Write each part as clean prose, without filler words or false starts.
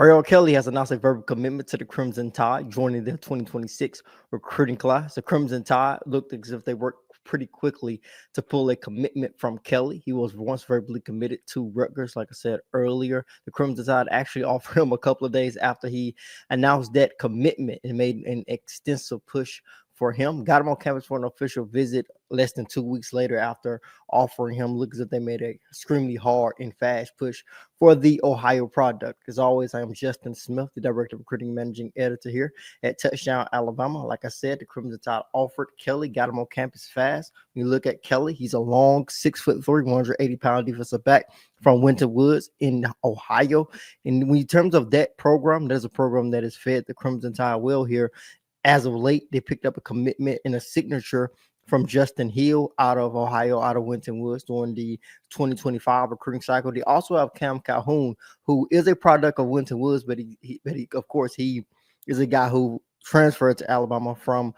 Ariel Kelly has announced a verbal commitment to the Crimson Tide, joining the 2026 recruiting class. The Crimson Tide looked as if they worked pretty quickly to pull a commitment from Kelly. He was once verbally committed to Rutgers, like I said earlier. The Crimson Tide actually offered him a couple of days after he announced that commitment and made an extensive push for him. Got him on campus for an official visit less than 2 weeks later after offering him. Look as if they made a extremely hard and fast push for the Ohio product. As always, I am Justin Smith, the Director of Recruiting Managing Editor here at Touchdown Alabama. Like I said, the Crimson Tide offered Kelly, got him on campus fast. When you look at Kelly, he's a long 6'3", 180-pound defensive back from Winter Woods in Ohio. And in terms of that program, there's a program that has fed the Crimson Tide well here. As of late, they picked up a commitment and a signature from Justin Hill out of Ohio, out of Winter Woods during the 2025 recruiting cycle. They also have Cam Calhoun, who is a product of Winter Woods, but he of course, he is a guy who transferred to Alabama from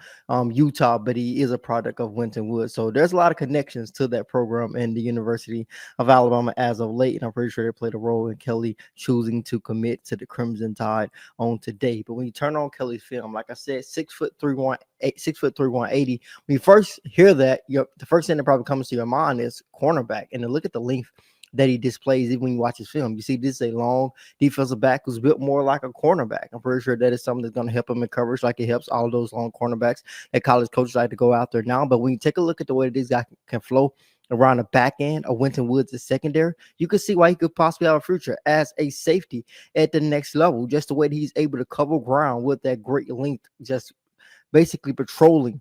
Utah, but he is a product of Winter Woods. So there's a lot of connections to that program and the University of Alabama as of late, and I'm pretty sure they played a role in Kelly choosing to commit to the Crimson Tide on today. But when you turn on Kelly's film, like I said, 6'3", 180. When you first hear that, the first thing that probably comes to your mind is cornerback, and then look at the length that he displays even when you watch his film. You see, this is a long defensive back who's built more like a cornerback. I'm pretty sure that is something that's going to help him in coverage, like it helps all those long cornerbacks that college coaches like to go out there now. But when you take a look at the way these guys can flow around the back end of Winter Woods' secondary, you can see why he could possibly have a future as a safety at the next level. Just the way that he's able to cover ground with that great length, just basically patrolling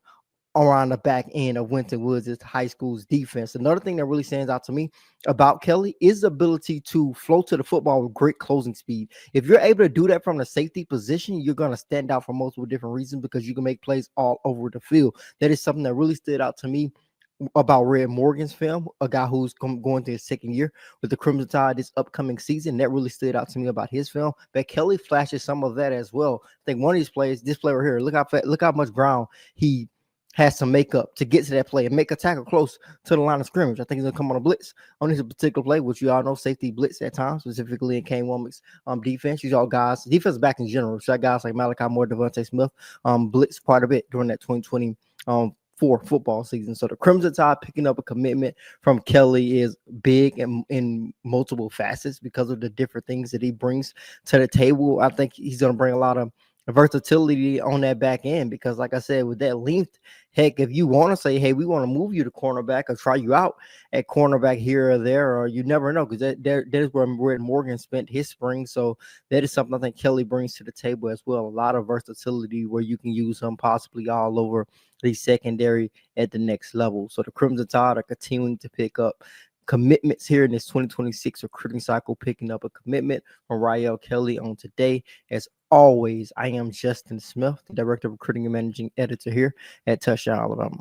around the back end of Winter Woods' high school's defense. Another thing that really stands out to me about Kelly is the ability to flow to the football with great closing speed. If you're able to do that from the safety position, you're going to stand out for multiple different reasons because you can make plays all over the field. That is something that really stood out to me about Red Morgan's film, a guy who's going to his second year with the Crimson Tide this upcoming season. That really stood out to me about his film. But Kelly flashes some of that as well. I think one of these plays, this play right here, look how much ground he has to make up to get to that play and make a tackle close to the line of scrimmage. I think he's gonna come on a blitz on this particular play, which you all know safety blitz at times, specifically in Kane Wommack's defense. You all guys, defense back in general. So guys like Malachi Moore, Devontae Smith, blitz quite a bit during that 2020 for football season. So the Crimson Tide picking up a commitment from Kelly is big and in multiple facets because of the different things that he brings to the table. I think he's going to bring a lot of versatility on that back end because, like I said, with that length, heck, if you want to say, hey, we want to move you to cornerback or try you out at cornerback here or there, or you never know, because that is where Red Morgan spent his spring. So that is something I think Kelly brings to the table as well. A lot of versatility where you can use him possibly all over the secondary at the next level. So the Crimson Tide are continuing to pick up commitments here in this 2026 recruiting cycle, picking up a commitment from Rael Kelly on today. As always, I am Justin Smith, the Director of Recruiting and Managing Editor here at Touchdown Alabama.